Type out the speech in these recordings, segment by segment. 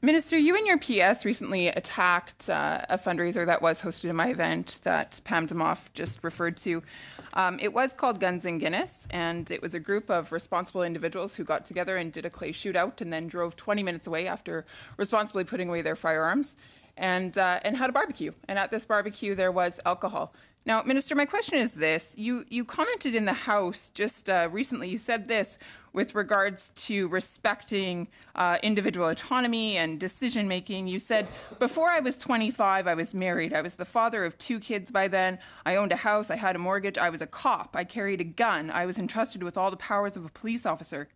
Minister, you and your PS recently attacked a fundraiser that was hosted in my event that Pam Demoff just referred to. It was called Guns and Guinness, and it was a group of responsible individuals who got together and did a clay shootout and then drove 20 minutes away after responsibly putting away their firearms and had a barbecue. And at this barbecue, there was alcohol. Now, Minister, my question is this. You commented in the House just recently, you said this with regards to respecting individual autonomy and decision-making. You said, before I was 25, I was married. I was the father of 2 kids by then. I owned a house. I had a mortgage. I was a cop. I carried a gun. I was entrusted with all the powers of a police officer,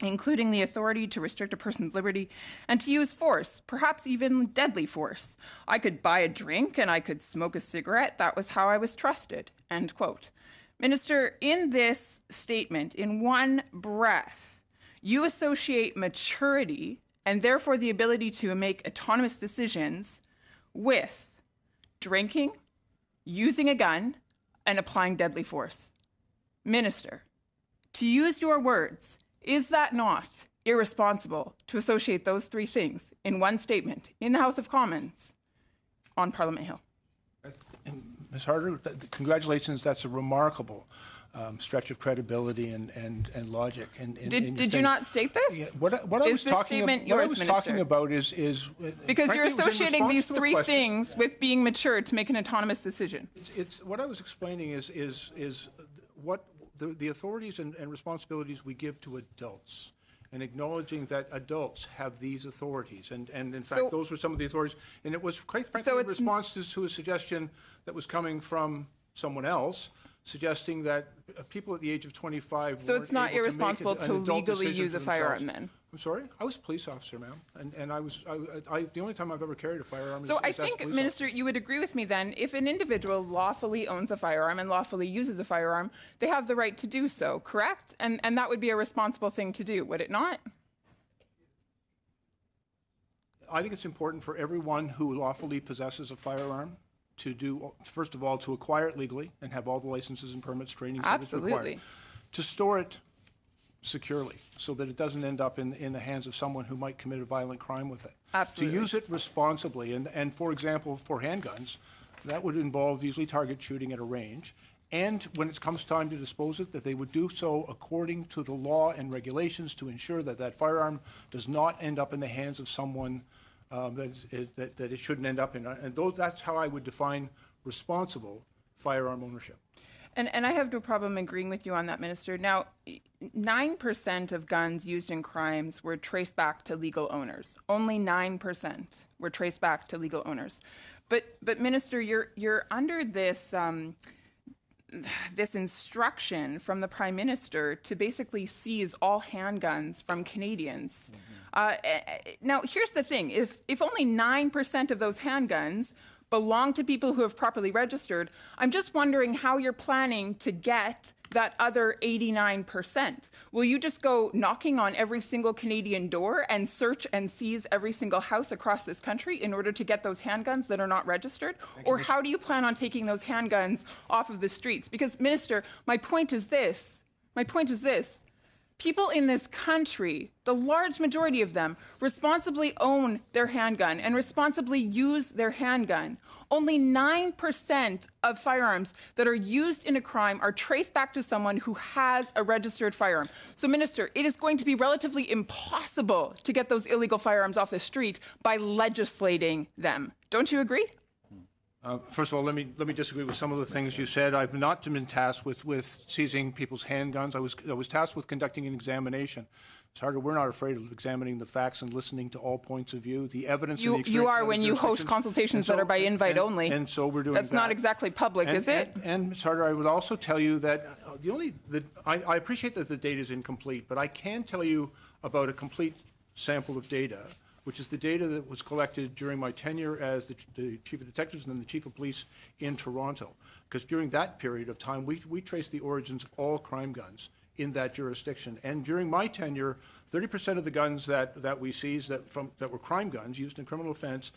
including the authority to restrict a person's liberty and to use force, perhaps even deadly force. I could buy a drink and I could smoke a cigarette. That was how I was trusted, end quote. Minister, in this statement, in one breath, you associate maturity and therefore the ability to make autonomous decisions with drinking, using a gun, and applying deadly force. Minister, to use your words, is that not irresponsible to associate those 3 things in one statement in the House of Commons on Parliament Hill? Ms. Harder, congratulations. That's a remarkable stretch of credibility and logic. Did you not state this? Yeah, what I was talking about is because you're associating these 3 things with being mature to make an autonomous decision. It's what I was explaining is what the authorities and responsibilities we give to adults, and acknowledging that adults have these authorities. And in fact, those were some of the authorities. And it was, quite frankly, in response to a suggestion that was coming from someone else, suggesting that people at the age of 25 So it's not irresponsible to legally use a firearm then? I'm sorry? I was a police officer, ma'am. And the only time I've ever carried a firearm is So I think, Minister, you would agree with me then, if an individual lawfully owns a firearm and lawfully uses a firearm, they have the right to do so, correct? And that would be a responsible thing to do, would it not? I think it's important for everyone who lawfully possesses a firearm to do, first of all, to acquire it legally and have all the licenses and permits, training that is required. To store it securely so that it doesn't end up in the hands of someone who might commit a violent crime with it. Absolutely. To use it responsibly, and for example, for handguns, that would involve usually target shooting at a range. And when it comes time to dispose it, that they would do so according to the law and regulations to ensure that that firearm does not end up in the hands of someone that it shouldn't end up in. And that's how I would define responsible firearm ownership. And I have no problem agreeing with you on that, Minister. Now, 9% of guns used in crimes were traced back to legal owners. Only 9% were traced back to legal owners. But Minister, you're under this this instruction from the Prime Minister to basically seize all handguns from Canadians. Now, here's the thing. If only 9% of those handguns belong to people who have properly registered, I'm just wondering how you're planning to get that other 89%. Will you just go knocking on every single Canadian door and search and seize every single house across this country in order to get those handguns that are not registered? Or how do you plan on taking those handguns off of the streets? Because, Minister, my point is this. People in this country, the large majority of them, responsibly own their handgun and responsibly use their handgun. Only 9% of firearms that are used in a crime are traced back to someone who has a registered firearm. So, Minister, it is going to be relatively impossible to get those illegal firearms off the street by legislating them. Don't you agree? First of all, let me disagree with some of the things you said. I've not been tasked with seizing people's handguns. I was tasked with conducting an examination. It's harder. We're not afraid of examining the facts and listening to all points of view. The evidence. You are when you host consultations that are by invite only. And so we're doing That's not exactly public, is it? And Ms. Harder, I would also tell you that I appreciate that the data is incomplete, but I can tell you about a complete sample of data, which is the data that was collected during my tenure as the Chief of Detectives and then the Chief of Police in Toronto. Because during that period of time, we traced the origins of all crime guns in that jurisdiction. And during my tenure, 30% of the guns that we seized that were crime guns used in criminal offense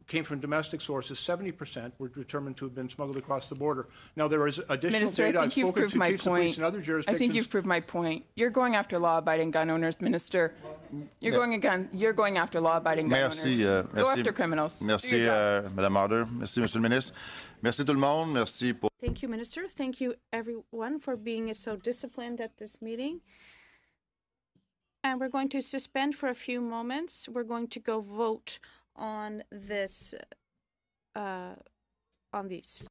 came from domestic sources, 70% were determined to have been smuggled across the border. Now, there is additional Minister, data. I I've think you've spoken proved to my chiefs of police point. in other I jurisdictions. think you've proved my point. You're going after law-abiding gun owners, Minister. You're going after law-abiding gun owners. Go after criminals. Merci, Madame Harder. Merci, Monsieur le Ministre. Merci tout le monde. Merci pour. Thank you, Minister. Thank you, everyone, for being so disciplined at this meeting. And we're going to suspend for a few moments. We're going to go vote on this, on these.